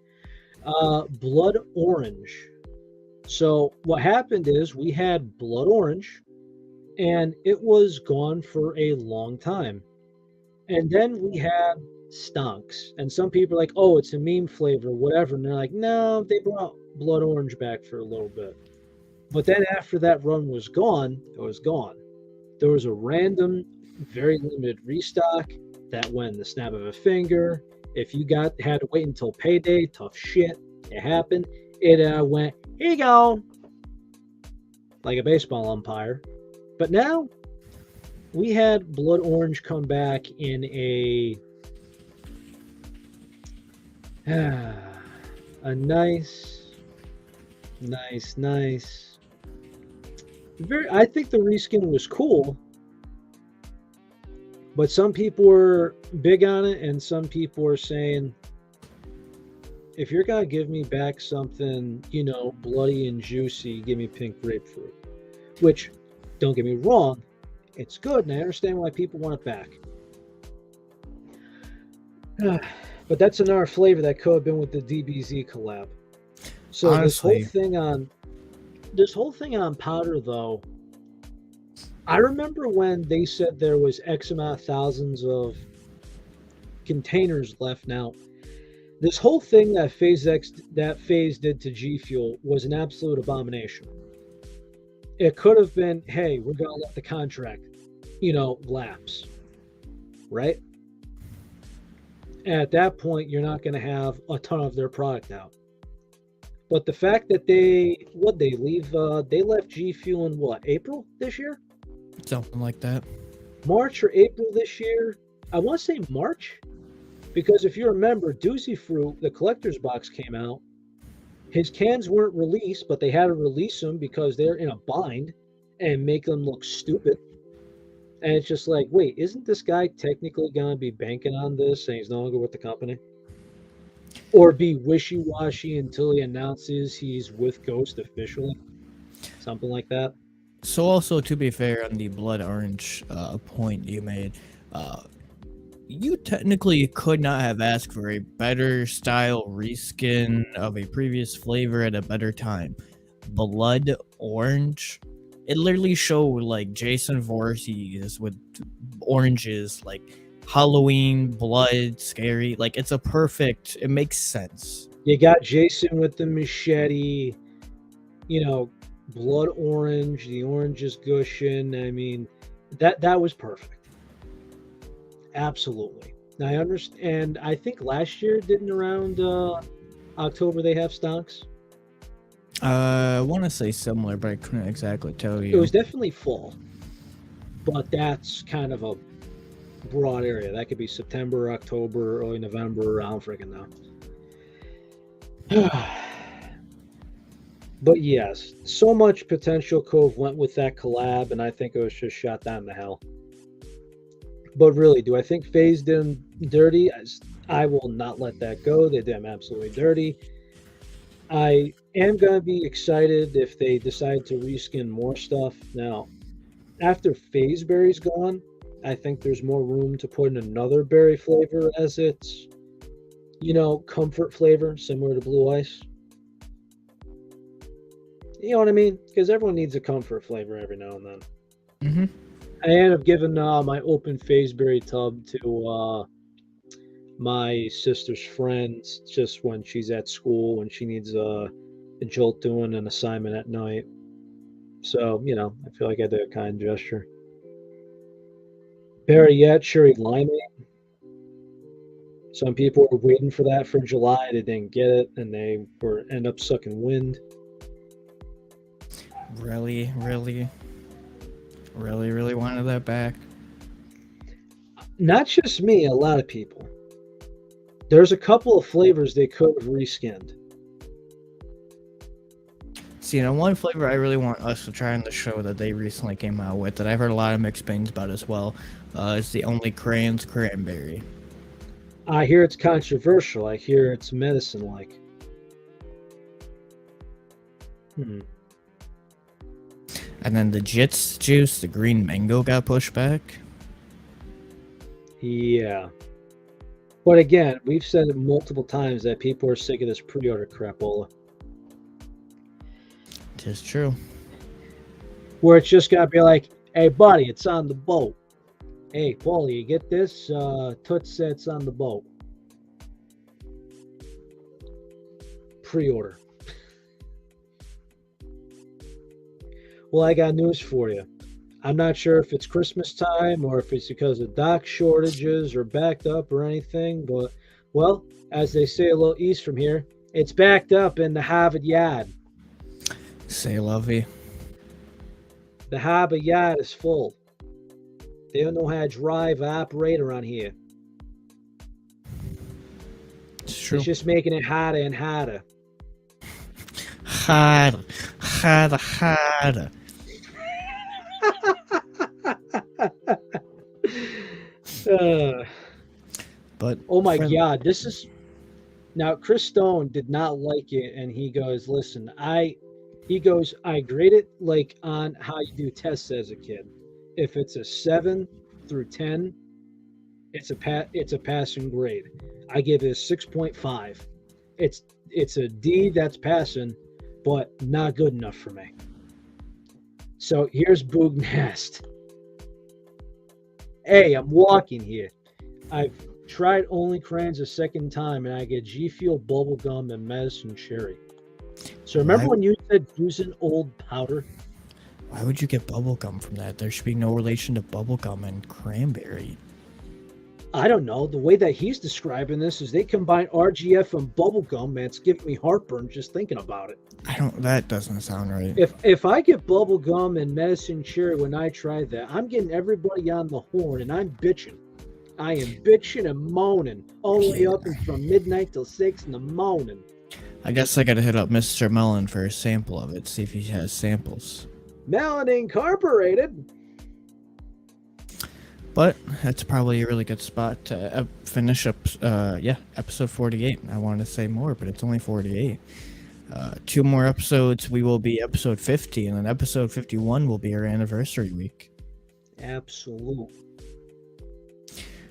Blood Orange. So what happened is we had Blood Orange, and it was gone for a long time. And then we had Stonks, and some people are like, "Oh, it's a meme flavor, whatever." And they're like, "No, they brought Blood Orange back for a little bit." But then after that run was gone, it was gone. There was a random, very limited restock that went in the snap of a finger. If you had to wait until payday, tough shit. It happened. It went, here you go, like a baseball umpire. But now we had Blood Orange come back in a nice. I think the reskin was cool, but some people were big on it, and some people were saying, if you're gonna give me back something, bloody and juicy, give me pink grapefruit. Which, don't get me wrong, it's good, and I understand why people want it back. But that's another flavor that could have been with the DBZ collab. So Honestly, this whole thing on powder, though, I remember when they said there was X amount of thousands of containers left. Now, this whole thing that FaZe did to G Fuel was an absolute abomination. It could have been, hey, we're gonna let the contract, lapse, right? And at that point, you're not gonna have a ton of their product out. But the fact that they left G Fuel in what, April this year? something like that. March or April this year? I want to say March. Because if you remember, Doozy Fruit, the collector's box came out. His cans weren't released, but they had to release them because they're in a bind and make them look stupid. And it's just like, wait, isn't this guy technically going to be banking on this and he's no longer with the company? Or be wishy-washy until he announces he's with Ghost officially? Something like that. So also, to be fair, on the blood orange point you made, uh, you technically could not have asked for a better style reskin of a previous flavor at a better time. Blood orange, it literally showed like Jason Voorhees with oranges, like Halloween, blood, scary. Like it's a perfect. It makes sense. You got Jason with the machete, you know, blood orange, the orange is gushing. I mean, that was perfect. Absolutely. Now I understand. I think last year didn't around October they have stonks. I want to say similar, but I couldn't exactly tell It you. was definitely fall, but that's kind of a broad area. That could be September, October, early November. I don't freaking know. But yes, so much potential Cove went with that collab, and I think it was just shot down to hell. But really, do I think FaZe did him dirty? I will not let that go. They did him absolutely dirty. I am going to be excited if they decide to reskin more stuff. Now, after FaZe Berry's gone, I think there's more room to put in another berry flavor as its, comfort flavor, similar to Blue Ice. You know what I mean? Because everyone needs a comfort flavor every now and then. Mm-hmm. I end up giving my open Fazeberry tub to my sister's friends just when she's at school, when she needs a jolt doing an assignment at night. So, I feel like I did a kind gesture. Better yet, cherry limeade. Some people were waiting for that for July. They didn't get it, and they end up sucking wind. Really, really, really, really wanted that back. Not just me, a lot of people. There's a couple of flavors they could have reskinned. See, one flavor I really want us to try on the show that they recently came out with that I've heard a lot of mixed things about as well is the Only Crayons Cranberry. I hear it's controversial. I hear it's medicine-like. And then the Jits juice, the green mango, got pushed back. Yeah. But again, we've said it multiple times that people are sick of this pre-order crapola. Tis true. Where it's just got to be like, hey, buddy, it's on the boat. Hey, Paulie, you get this? Toots said it's on the boat. Pre-order. Well, I got news for you. I'm not sure if it's Christmas time or if it's because of dock shortages or backed up or anything, but, well, as they say a little east from here, it's backed up in the Harvard Yard. Say lovey. The Harvard Yard is full. They don't know how to drive or operate around here. It's true. It's just making it harder and harder. Harder. Harder. But oh my God, this is now Chris Stone did not like it, and he goes, "Listen, I grade it like on how you do tests as a kid. If it's a 7 through 10, it's a passing grade. I give it a 6.5. It's a D that's passing, but not good enough for me." So here's Boog Nast. Hey, I'm walking here. I've tried Only Crayons a second time, and I get G Fuel bubblegum and medicine cherry. So remember when you said using old powder? Why would you get bubblegum from that? There should be no relation to bubblegum and cranberry. I don't know. The way that he's describing this is they combine RGF and bubblegum, man. It's giving me heartburn just thinking about it. That doesn't sound right. If I get bubblegum and medicine cherry when I try that, I'm getting everybody on the horn, and I'm bitching. I am bitching and moaning all the way up from midnight till 6 in the morning. I guess I gotta hit up Mr. Mellon for a sample of it, see if he has samples. Mellon Incorporated. But that's probably a really good spot to finish up. Episode 48. I wanted to say more, but it's only 48. 2 more episodes, we will be episode 50, and then episode 51 will be our anniversary week. Absolute.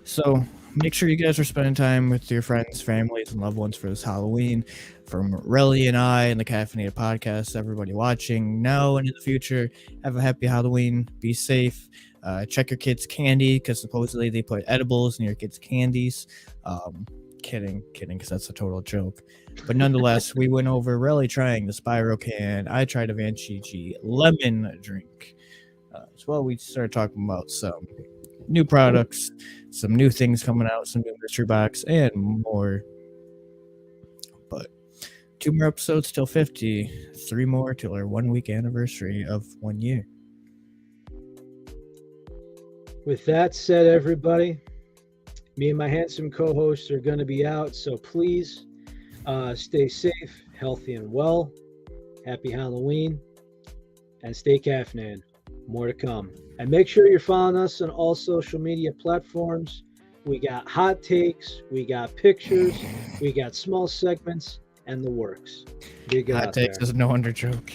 So make sure you guys are spending time with your friends, families, and loved ones for this Halloween. From Relly and I and the Caffeinated Podcast, everybody watching now and in the future, have a happy Halloween. Be safe. Check your kids' candy, because supposedly they put edibles in your kids' candies. Kidding, because that's a total joke. But nonetheless, we went over Relly trying the Spyro can. I tried a Vanchiji lemon drink. As well, we started talking about some new products, some new things coming out, some new mystery box, and more. But 2 more episodes till 50, 3 more till our 1 week anniversary of 1 year. With that said, everybody, me and my handsome co-hosts are going to be out, so please stay safe, healthy, and well. Happy Halloween, and stay caffeinated. More to come. And make sure you're following us on all social media platforms. We got hot takes, we got pictures, we got small segments, and the works. Big Hot takes is no under joke.